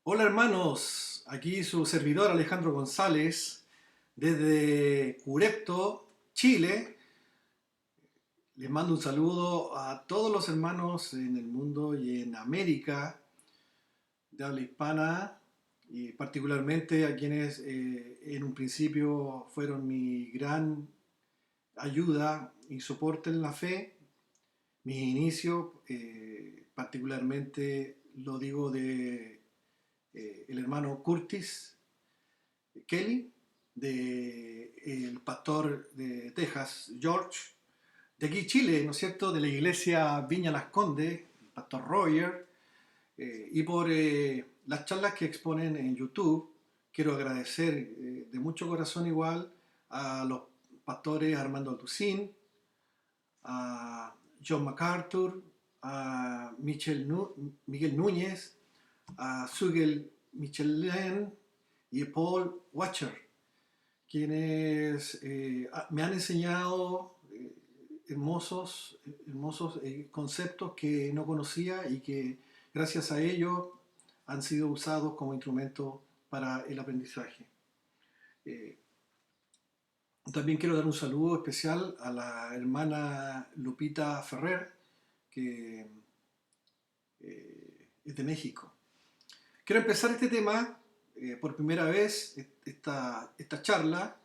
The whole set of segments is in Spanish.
Hola hermanos, aquí su servidor Alejandro González desde Curepto, Chile. Les mando un saludo a todos los hermanos en el mundo y en América de habla hispana y particularmente a quienes en un principio fueron mi gran ayuda y soporte en la fe. Mis inicios, particularmente lo digo de el hermano Curtis Kelly, de el pastor de Texas, George, de aquí Chile, ¿no es cierto?, de la iglesia Viña Las Condes, el pastor Roger, y por las charlas que exponen en YouTube. Quiero agradecer de mucho corazón igual a los pastores Armando Altucín, a John MacArthur, a Miguel Núñez, a Sugel Michelin y a Paul Watcher, quienes me han enseñado hermosos conceptos que no conocía y que gracias a ellos han sido usados como instrumento para el aprendizaje. Eh, También quiero dar un saludo especial a la hermana Lupita Ferrer, que es de México. Quiero empezar este tema por primera vez, esta charla,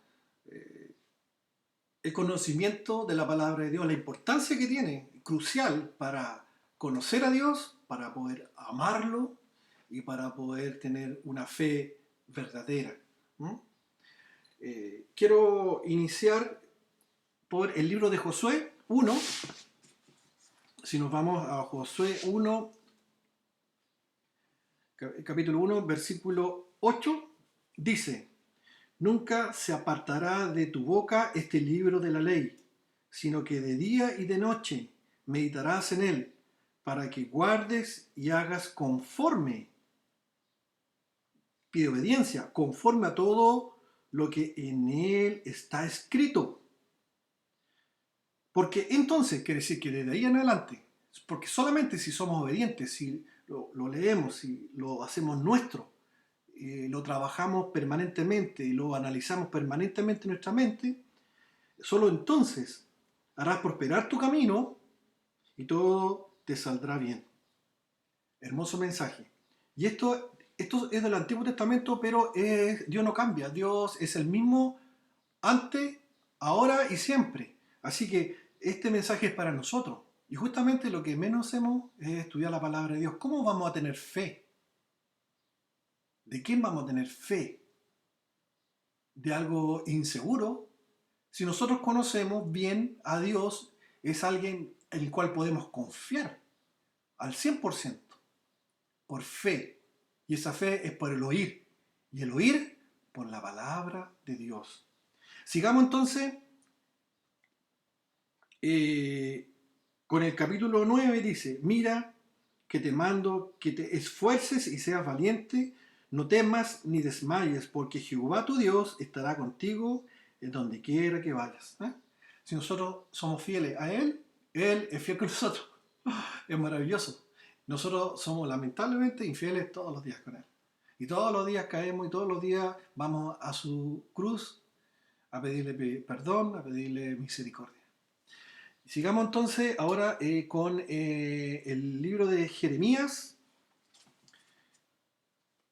eh, el conocimiento de la palabra de Dios, la importancia que tiene, crucial para conocer a Dios, para poder amarlo y para poder tener una fe verdadera. ¿Mm? Quiero iniciar por el libro de Josué 1. Si nos vamos a Josué 1, capítulo 1, versículo 8, dice: Nunca se apartará de tu boca este libro de la ley, sino que de día y de noche meditarás en él, para que guardes y hagas conforme, pide obediencia, conforme a todo lo que en él está escrito. Porque entonces quiere decir que desde ahí en adelante, porque solamente si somos obedientes, si lo leemos, si lo hacemos nuestro, lo trabajamos permanentemente, lo analizamos permanentemente en nuestra mente, solo entonces harás prosperar tu camino y todo te saldrá bien. Hermoso mensaje. Y esto es del Antiguo Testamento, pero Dios no cambia. Dios es el mismo antes, ahora y siempre. Así que este mensaje es para nosotros. Y justamente lo que menos hacemos es estudiar la palabra de Dios. ¿Cómo vamos a tener fe? ¿De quién vamos a tener fe? ¿De algo inseguro? Si nosotros conocemos bien a Dios, es alguien en el cual podemos confiar al 100% por fe. Y esa fe es por el oír. Y el oír por la palabra de Dios. Sigamos entonces eh, con el capítulo 9. Dice: Mira que te mando que te esfuerces y seas valiente, no temas ni desmayes, porque Jehová tu Dios estará contigo en donde quiera que vayas. Si nosotros somos fieles a Él, Él es fiel con nosotros. Es maravilloso. Nosotros somos lamentablemente infieles todos los días con Él. Y todos los días caemos y todos los días vamos a su cruz a pedirle perdón, a pedirle misericordia. Sigamos entonces ahora con el libro de Jeremías,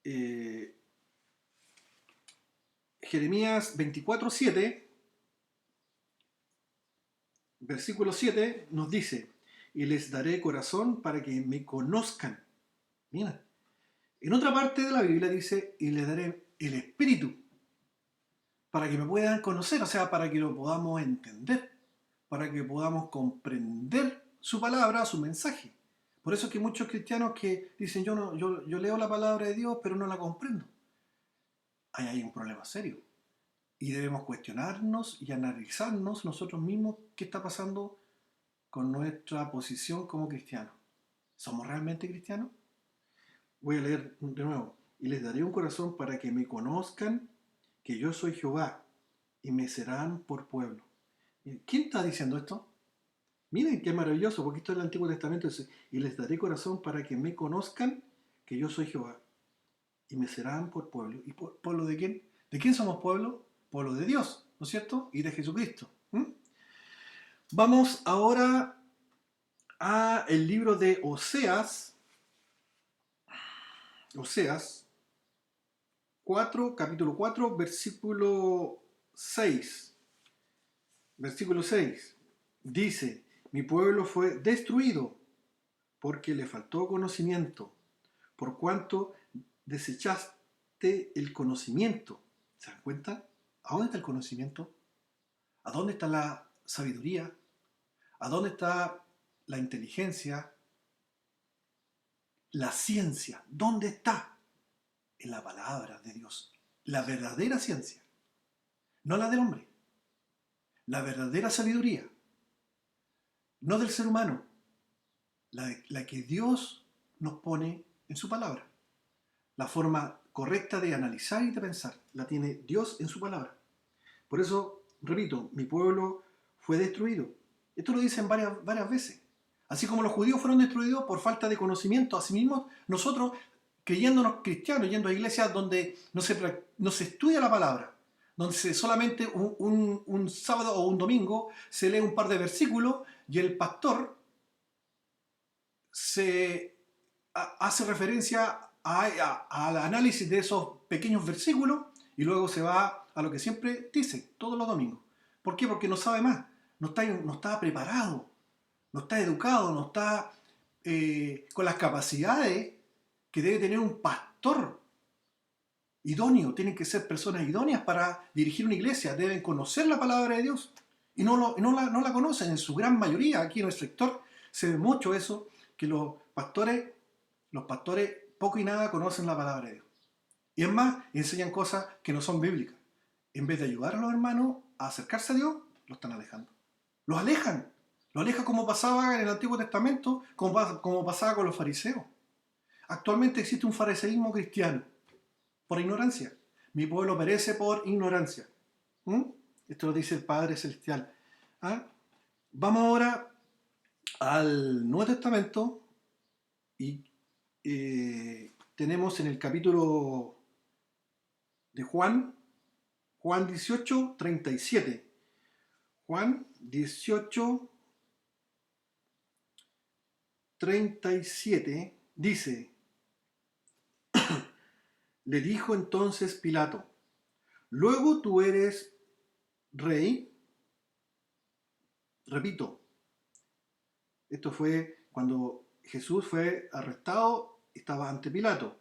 eh, Jeremías 24:7, versículo 7, nos dice: Y les daré corazón para que me conozcan. Mira, en otra parte de la Biblia dice: Y les daré el espíritu para que me puedan conocer, o sea, para que lo podamos entender, para que podamos comprender su palabra, su mensaje. Por eso es que muchos cristianos que dicen: yo, no, yo leo la palabra de Dios, pero no la comprendo. Ahí hay un problema serio. Y debemos cuestionarnos y analizarnos nosotros mismos qué está pasando con nuestra posición como cristianos. ¿Somos realmente cristianos? Voy a leer de nuevo. Y les daré un corazón para que me conozcan que yo soy Jehová y me serán por pueblo. ¿Quién está diciendo esto? Miren qué maravilloso, porque esto es el Antiguo Testamento. Dice: y les daré corazón para que me conozcan que yo soy Jehová. y me serán por pueblo. ¿Y pueblo de quién? ¿De quién somos pueblo? Pueblo de Dios, ¿no es cierto? Y de Jesucristo. Vamos ahora a el libro de Oseas. Oseas 4, capítulo 4, versículo 6. Versículo 6. Dice, mi pueblo fue destruido porque le faltó conocimiento, por cuanto desechaste el conocimiento. ¿Se dan cuenta? ¿A dónde está el conocimiento? ¿A dónde está la sabiduría? ¿A dónde está la inteligencia? La ciencia. ¿Dónde está? En la palabra de Dios. La verdadera ciencia. No la del hombre. La verdadera sabiduría. No del ser humano. La que Dios nos pone en su palabra. La forma correcta de analizar y de pensar la tiene Dios en su palabra. Por eso, repito, mi pueblo fue destruido. Esto lo dicen varias veces. Así como los judíos fueron destruidos por falta de conocimiento, asimismo nosotros, creyéndonos cristianos, yendo a iglesias donde no se estudia la palabra, donde solamente un sábado o un domingo se lee un par de versículos y el pastor hace referencia al análisis de esos pequeños versículos y luego se va a lo que siempre dice, todos los domingos. ¿Por qué? Porque no sabe más, no está preparado, no está educado, no está con las capacidades que debe tener un pastor idóneo. Tienen que ser personas idóneas para dirigir una iglesia, deben conocer la palabra de Dios y no la conocen en su gran mayoría. Aquí en el sector se ve mucho eso, que los pastores poco y nada conocen la palabra de Dios. Y es más, enseñan cosas que no son bíblicas. En vez de ayudar a los hermanos a acercarse a Dios, los están alejando. Los alejan. Los alejan como pasaba en el Antiguo Testamento, como pasaba con los fariseos. Actualmente existe un fariseísmo cristiano, por ignorancia. Mi pueblo perece por ignorancia. Esto lo dice el Padre Celestial. ¿Ah? Vamos ahora al Nuevo Testamento y tenemos en el capítulo de Juan 18, 37. Juan 18, 37 dice, le dijo entonces Pilato, luego tú eres rey. Repito, esto fue cuando Jesús fue arrestado, estaba ante Pilato.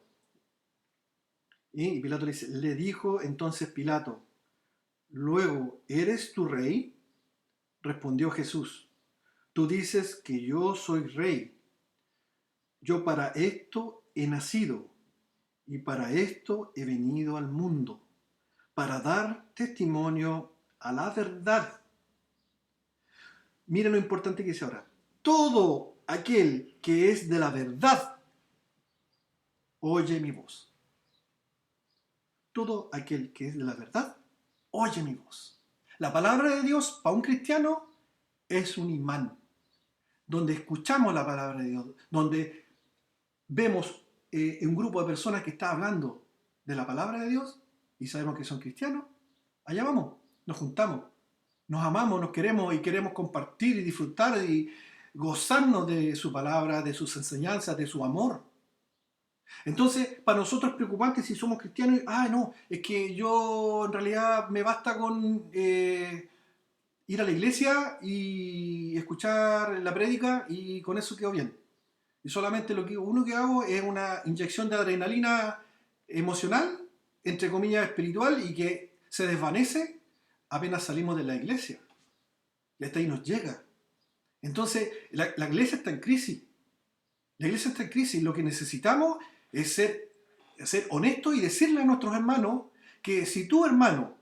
Y Pilato le dijo entonces Pilato, luego, ¿eres tu rey? Respondió Jesús, tú dices que yo soy rey. Yo para esto he nacido y para esto he venido al mundo, para dar testimonio a la verdad. Mira lo importante que dice ahora. Todo aquel que es de la verdad, oye mi voz. Todo aquel que es de la verdad, oye mi voz. La palabra de Dios para un cristiano es un imán, donde escuchamos la palabra de Dios, donde vemos un grupo de personas que está hablando de la palabra de Dios y sabemos que son cristianos, allá vamos, nos juntamos, nos amamos, nos queremos y queremos compartir y disfrutar y gozarnos de su palabra, de sus enseñanzas, de su amor. Entonces, para nosotros es preocupante si somos cristianos, no, es que yo en realidad me basta con ir a la iglesia y escuchar la prédica y con eso quedo bien. Y solamente lo que uno que hago es una inyección de adrenalina emocional, entre comillas espiritual, y que se desvanece apenas salimos de la iglesia. Y hasta ahí nos llega. Entonces, la iglesia está en crisis. La iglesia está en crisis. Lo que necesitamos es ser honestos y decirle a nuestros hermanos que si tu hermano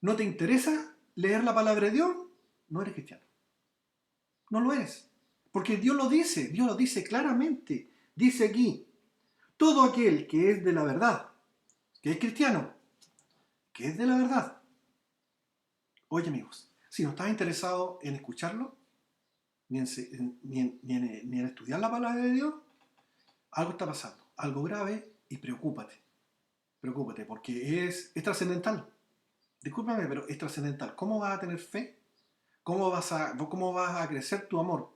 no te interesa leer la palabra de Dios, no eres cristiano. No lo eres. Porque Dios lo dice claramente. Dice aquí, todo aquel que es de la verdad, que es cristiano, que es de la verdad. Oye amigos, si no estás interesado en escucharlo, ni en estudiar la palabra de Dios, algo está pasando, algo grave y preocúpate. Preocúpate, porque es trascendental. Discúlpame, pero es trascendental. ¿Cómo vas a tener fe? ¿Cómo vas a crecer tu amor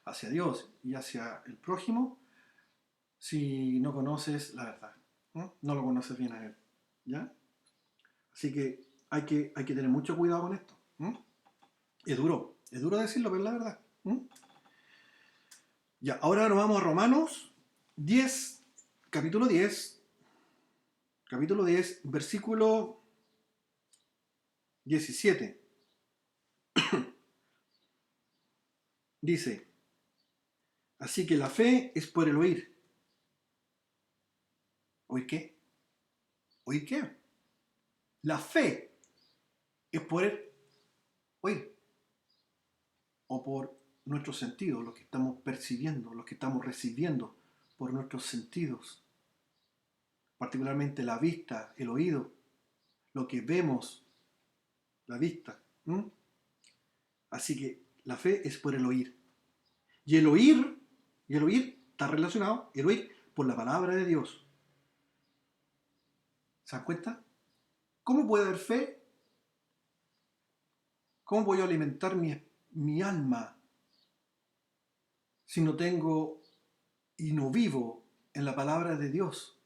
hacia Dios y hacia el prójimo si no conoces la verdad? ¿No? No lo conoces bien a Él. ¿Ya? Así que hay que tener mucho cuidado con esto. ¿No? Es duro decirlo, pero es la verdad. ¿No? Ya, ahora nos vamos a Romanos 10, capítulo 10, versículo 17. Dice, así que la fe es por el oír. ¿Oír qué? ¿Oír qué? La fe es por el oír o por nuestros sentidos, lo que estamos percibiendo, lo que estamos recibiendo por nuestros sentidos, particularmente la vista, el oído, lo que vemos, la vista. ¿Mm? Así que la fe es por el oír. Y el oír está relacionado, el oír por la palabra de Dios. ¿Se dan cuenta? ¿Cómo puede haber fe? ¿Cómo voy a alimentar mi alma si no tengo y no vivo en la palabra de Dios?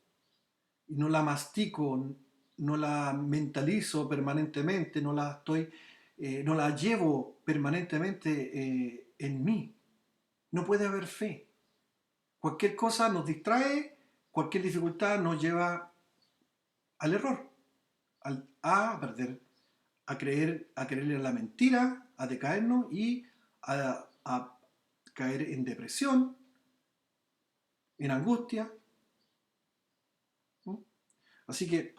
Y no la mastico, no la mentalizo permanentemente, no la llevo permanentemente en mí. No puede haber fe. Cualquier cosa nos distrae, cualquier dificultad nos lleva al error, a perder, a creerle a la mentira, a decaernos y a caer en depresión, en angustia. ¿Mm? Así que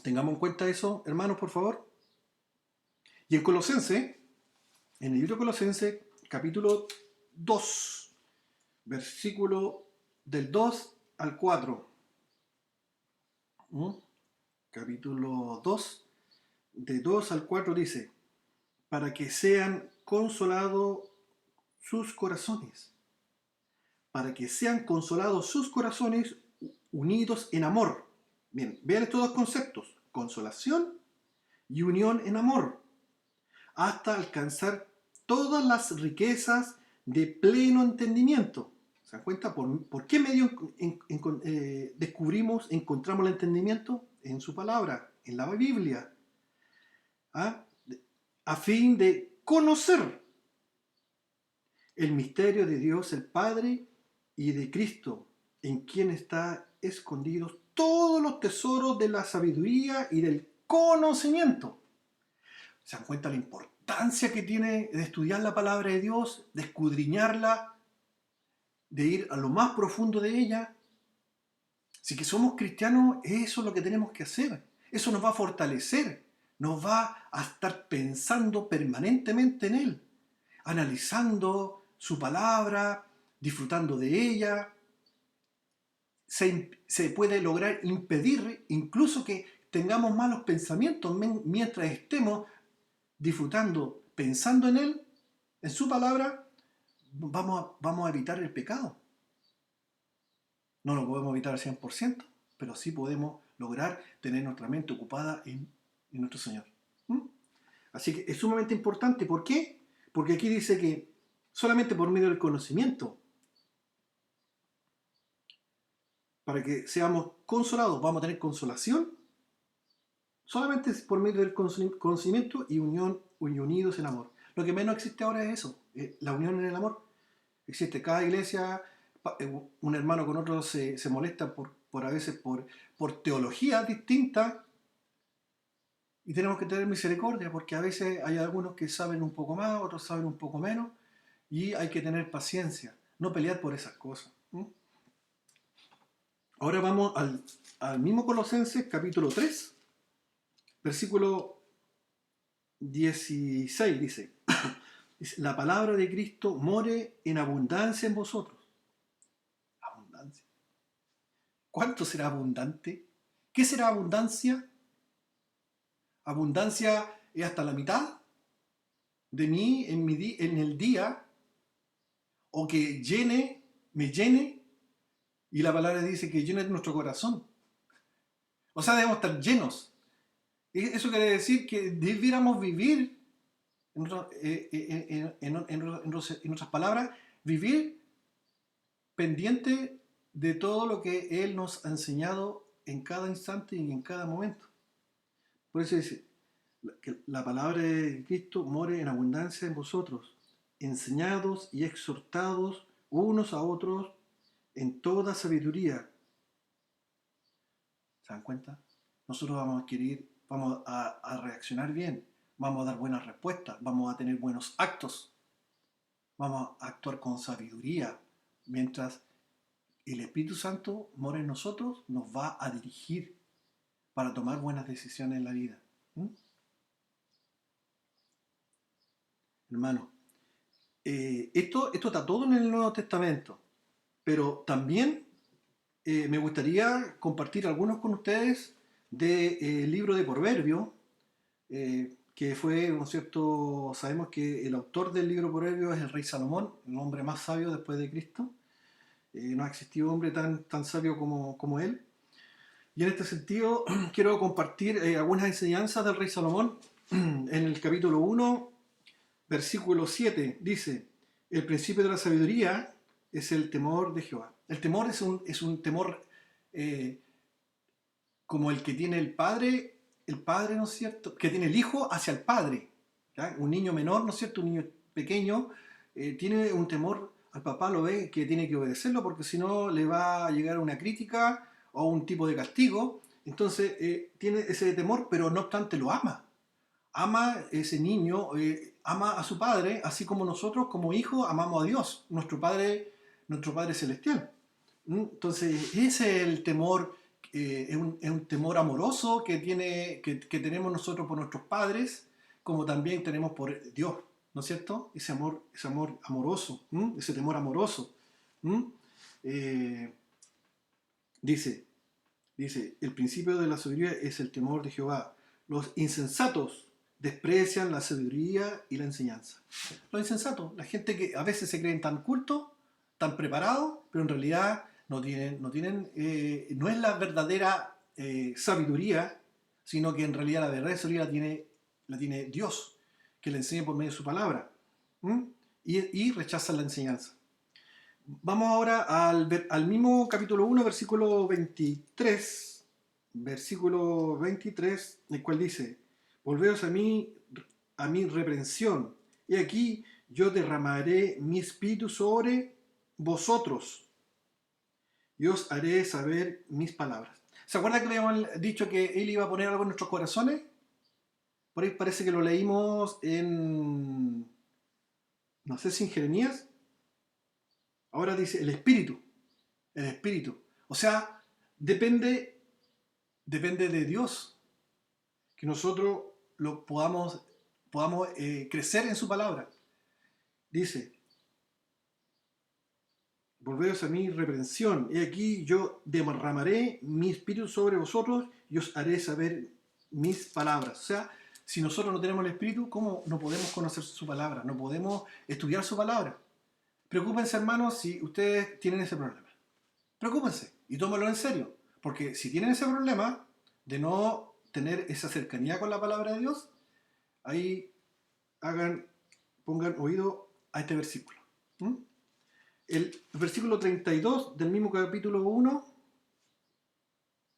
tengamos en cuenta eso, hermanos, por favor. Y en el libro de Colosenses, capítulo 2, versículo del 2 al 4. ¿Mm? Capítulo 2, de 2 al 4 dice, para que sean consolados sus corazones, para que sean consolados sus corazones unidos en amor. Bien, vean estos dos conceptos, consolación y unión en amor, hasta alcanzar todas las riquezas de pleno entendimiento. ¿Se dan cuenta? ¿Por qué medio encontramos el entendimiento? En su palabra, en la Biblia. ¿Ah? A fin de conocer el misterio de Dios el Padre y de Cristo, en quien está escondidos todos los tesoros de la sabiduría y del conocimiento. ¿Se dan cuenta la importancia que tiene de estudiar la palabra de Dios, de escudriñarla, de ir a lo más profundo de ella? Si que somos cristianos, eso es lo que tenemos que hacer. Eso nos va a fortalecer, nos va a estar pensando permanentemente en Él, analizando su palabra, disfrutando de ella. Se puede lograr impedir incluso que tengamos malos pensamientos mientras estemos disfrutando, pensando en Él, en su palabra, vamos a evitar el pecado. No lo podemos evitar al 100%, pero sí podemos lograr tener nuestra mente ocupada en nuestro Señor. ¿Mm? Así que es sumamente importante. ¿Por qué? Porque aquí dice que solamente por medio del conocimiento, para que seamos consolados, vamos a tener consolación, solamente por medio del conocimiento y unidos en amor. Lo que menos existe ahora es eso, la unión en el amor. Existe cada iglesia, un hermano con otro se molesta a veces por teologías distintas, y tenemos que tener misericordia porque a veces hay algunos que saben un poco más, otros saben un poco menos, y hay que tener paciencia, no pelear por esas cosas. Ahora vamos al mismo Colosenses capítulo 3, versículo 16, dice, la palabra de Cristo more en abundancia en vosotros. Abundancia. ¿Cuánto será abundante? ¿Qué será abundancia? Abundancia es hasta la mitad de mí en el día, o que me llene, y la palabra dice que llene nuestro corazón. O sea, debemos estar llenos. Eso quiere decir que debiéramos vivir, en otras palabras, vivir pendiente de todo lo que Él nos ha enseñado en cada instante y en cada momento. Por eso dice que la palabra de Cristo more en abundancia en vosotros, enseñados y exhortados unos a otros en toda sabiduría. ¿Se dan cuenta? Nosotros vamos a adquirir, vamos a reaccionar bien, vamos a dar buenas respuestas, vamos a tener buenos actos, vamos a actuar con sabiduría, mientras el Espíritu Santo mora en nosotros, nos va a dirigir para tomar buenas decisiones en la vida. ¿Mm? Hermano, esto está todo en el Nuevo Testamento, pero también me gustaría compartir algunos con ustedes del libro de Proverbios, que fue, ¿no es cierto? Sabemos que el autor del libro de Proverbios es el rey Salomón, el hombre más sabio después de Cristo. No ha existido hombre tan sabio como él. Y en este sentido quiero compartir algunas enseñanzas del rey Salomón. En el capítulo 1, versículo 7, dice: el principio de la sabiduría es el temor de Jehová. El temor es un temor eh, como el que tiene el padre, ¿no es cierto? Que tiene el hijo hacia el padre. ¿Ya? Un niño menor, ¿no es cierto? Un niño pequeño tiene un temor al papá, lo ve que tiene que obedecerlo porque si no le va a llegar una crítica o un tipo de castigo. Entonces tiene ese temor, pero no obstante lo ama. Ama ese niño, ama a su padre, así como nosotros como hijos amamos a Dios, nuestro Padre Celestial. Entonces, ese es el temor, es un temor amoroso que tenemos nosotros por nuestros padres, como también tenemos por Dios, ¿no es cierto? Ese amor amoroso, ese temor amoroso. ¿Mm? Eh, dice, dice, el principio de la sabiduría es el temor de Jehová. Los insensatos desprecian la sabiduría y la enseñanza. Los insensatos, la gente que a veces se creen tan cultos, tan preparados, pero en realidad no es la verdadera sabiduría, sino que en realidad la verdadera sabiduría la tiene Dios, que le enseña por medio de su palabra. ¿Mm? Y rechazan la enseñanza. Vamos ahora al mismo capítulo 1, versículo 23, el cual dice: volveos a mi reprensión, y aquí yo derramaré mi espíritu sobre vosotros, y os haré saber mis palabras. ¿Se acuerdan que le habíamos dicho que Él iba a poner algo en nuestros corazones? Por ahí parece que lo leímos en, no sé si en Jeremías. Ahora dice el espíritu, el espíritu. O sea, depende de Dios que nosotros podamos crecer en su palabra. Dice: volveos a mi reprensión, y aquí yo derramaré mi espíritu sobre vosotros y os haré saber mis palabras. O sea, si nosotros no tenemos el espíritu, ¿cómo no podemos conocer su palabra? No podemos estudiar su palabra. Preocúpense, hermanos, si ustedes tienen ese problema. Preocúpense y tómenlo en serio, porque si tienen ese problema de no tener esa cercanía con la palabra de Dios, ahí pongan oído a este versículo. ¿Mm? El versículo 32 del mismo capítulo 1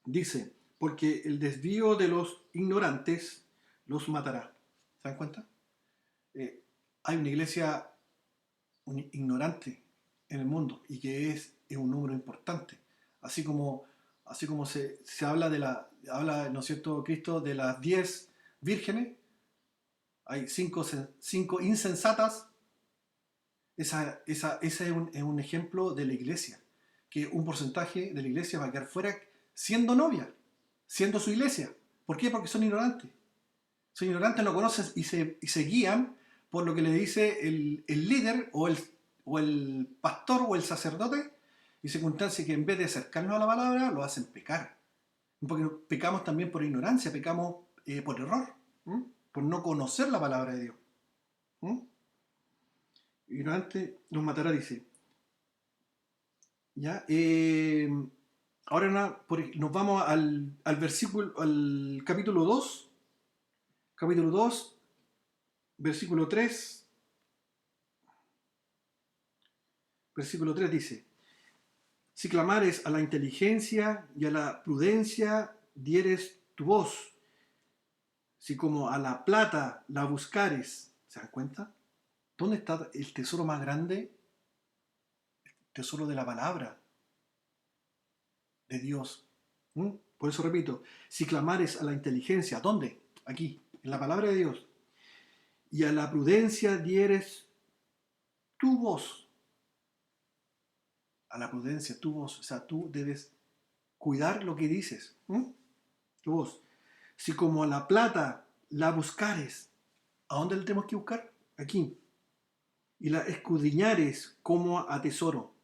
dice: porque el desvío de los ignorantes los matará. ¿Se dan cuenta? Hay una iglesia ignorante en el mundo y que es un número importante. Así como se habla habla, ¿no es cierto?, Cristo de las 10 vírgenes, hay 5 insensatas. Esa es un ejemplo de la iglesia, que un porcentaje de la iglesia va a quedar fuera siendo novia, siendo su iglesia. ¿Por qué? Porque son ignorantes. Son ignorantes, no conocen y se guían por lo que le dice el líder o el pastor o el sacerdote, y circunstancias que en vez de acercarnos a la palabra, lo hacen pecar. Porque pecamos también por ignorancia, pecamos por error, por no conocer la palabra de Dios. Ignorante nos matará, dice. ¿Ya? Ahora nos vamos al versículo, al capítulo 2, versículo 3. Versículo 3 dice: si clamares a la inteligencia y a la prudencia dieres tu voz, si como a la plata la buscares, ¿se dan cuenta? ¿Dónde está el tesoro más grande? El tesoro de la palabra de Dios. ¿Mm? Por eso repito, si clamares a la inteligencia, ¿dónde? Aquí, en la palabra de Dios. Y a la prudencia dieres tu voz. A la prudencia, tu voz. O sea, tú debes cuidar lo que dices. ¿Mm? Tu voz. Si como a la plata la buscares, ¿a dónde la tenemos que buscar? Aquí. Y la escudriñares como a tesoro.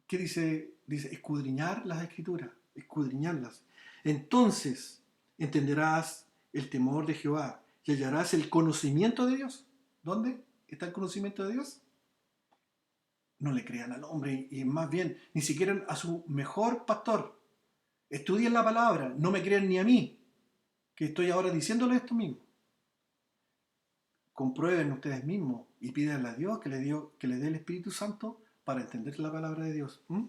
¿Qué dice? Dice escudriñar las escrituras, escudriñarlas. Entonces entenderás el temor de Jehová y hallarás el conocimiento de Dios. ¿Dónde está el conocimiento de Dios? No le crean al hombre y más bien ni siquiera a su mejor pastor. Estudien la palabra, no me crean ni a mí, que estoy ahora diciéndole esto mismo. Comprueben ustedes mismos y pídanle a Dios que le dé el Espíritu Santo para entender la palabra de Dios. ¿Mm?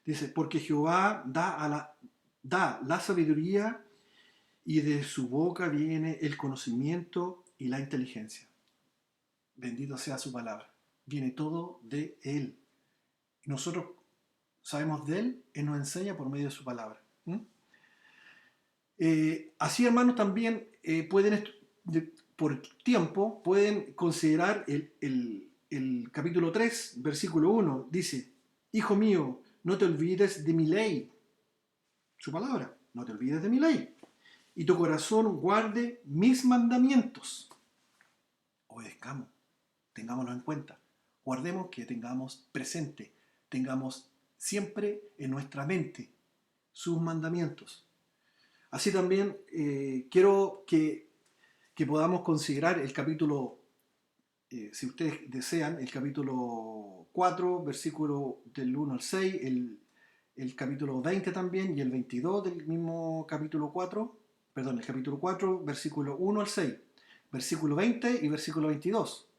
Dice, porque Jehová da la sabiduría y de su boca viene el conocimiento y la inteligencia. Bendito sea su palabra. Viene todo de Él. Y nosotros sabemos de Él, Él nos enseña por medio de su palabra. ¿Mm? Así, hermanos, también por tiempo, pueden considerar el capítulo 3, versículo 1. Dice, hijo mío, no te olvides de mi ley. Su palabra, no te olvides de mi ley. Y tu corazón guarde mis mandamientos. Obedezcamos, tengámoslo en cuenta. Guardemos, que tengamos presente, tengamos siempre en nuestra mente sus mandamientos. Así también quiero que podamos considerar el capítulo, si ustedes desean, el capítulo 4, versículo del 1 al 6, el capítulo 20 también y el 22 del mismo capítulo 4, perdón, el capítulo 4, versículo 1 al 6, versículo 20 y versículo 22.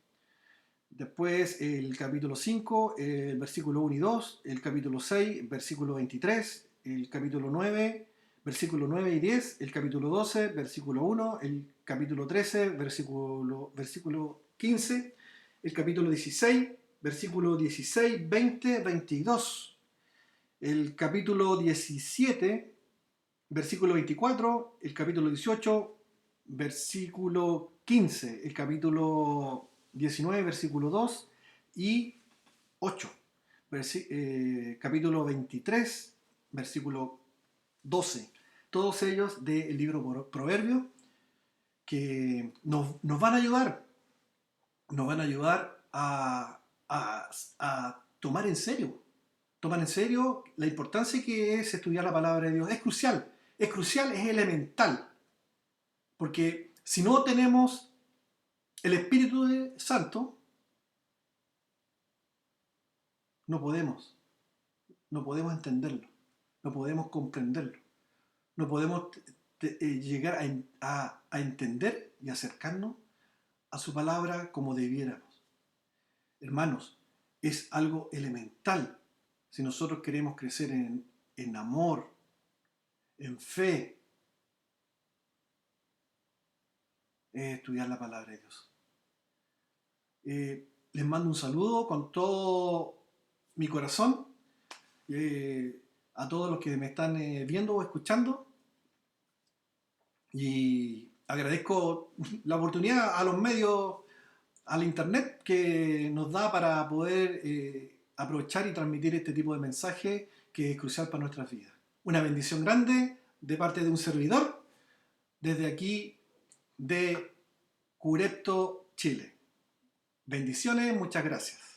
Después el capítulo 5, el versículo 1 y 2, el capítulo 6, versículo 23, el capítulo 9, versículo 9 y 10, el capítulo 12, versículo 1, el capítulo 13, versículo 15, el capítulo 16, versículo 16, 20, 22, el capítulo 17, versículo 24, el capítulo 18, versículo 15, el capítulo 19, versículo 2 y 8, capítulo 23, versículo 12. Todos ellos del libro Proverbios que nos van a ayudar a tomar en serio. Tomar en serio la importancia que es estudiar la palabra de Dios. Es crucial, es elemental. Porque si no tenemos el Espíritu Santo, no podemos entenderlo, no podemos comprenderlo, no podemos llegar a entender y acercarnos a su palabra como debiéramos. Hermanos, es algo elemental si nosotros queremos crecer en amor, en fe, es estudiar la palabra de Dios. Les mando un saludo con todo mi corazón a todos los que me están viendo o escuchando, y agradezco la oportunidad a los medios, al internet, que nos da para poder aprovechar y transmitir este tipo de mensaje que es crucial para nuestras vidas. Una bendición grande de parte de un servidor desde aquí de Curepto, Chile. Bendiciones, muchas gracias.